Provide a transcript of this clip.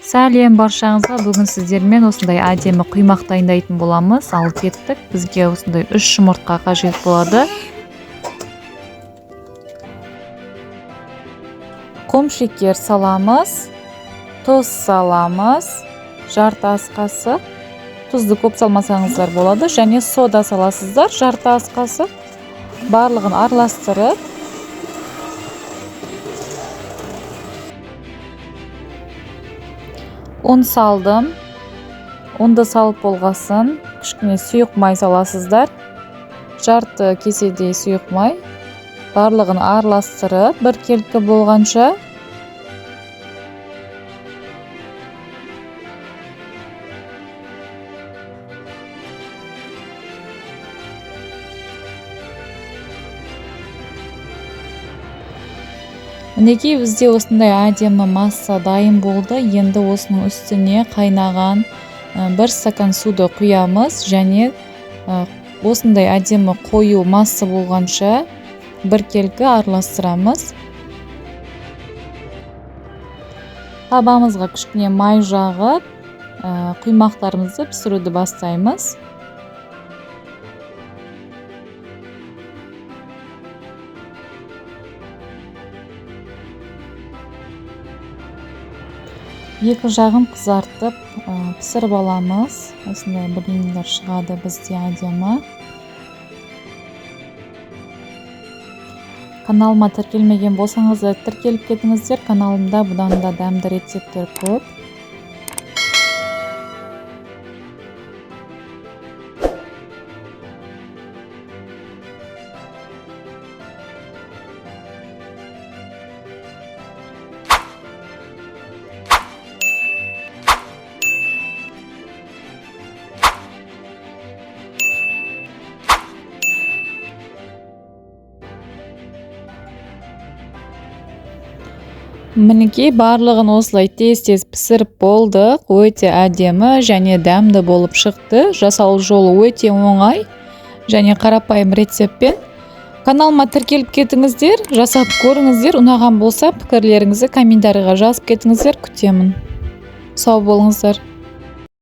Сәлем баршаңызға, бүгін сіздермен осындай әдемі құймақ дайындайтын боламыз. Ал кеттік. Бізге осындай 3 жұмыртқа қажет болады. Құм шекер саламыз, тұз саламыз, жарты ас қасық. Тұзды көп салмасаңыздар болады, және сода саласыздар, жарты ас қасық. Барлығын араластырып, ұн салдым. Ұнды салып болғасын, кішкене сұйық май саласыздар. Жарты кеседей сұйық май. Барлығын араластырып, бір келкі болғанша мінекей, бізде осындай әдемі масса дайын болды. Енді осының үстіне қайнаған 1 стакан суды құямыз, және осындай әдемі қою масса болғанша бір келкі араластырамыз. Табамызға кішкене май жағып, құймақтарымызды пісіруді бастаймыз. Екі жағын қызартып пісіріп аламыз. Осындай блиндар шығады бізде әдемі. Каналыма тіркелмеген болсаңыздар, тіркеліп кетіңіздер. Каналымда бұдан да дәмді рецептер көп. Мінекей, барлығын осылай тез-тез пісіріп болдық. Өте әдемі және дәмді болып шықты. Жасау жолы өте оңай және қарапайым рецептпен. Каналыма тіркеліп кетіңіздер, жасап көріңіздер. Ұнаған болса, пікірлеріңізді комментарийға жазып кетіңіздер, күтемін. Сау болыңыздар.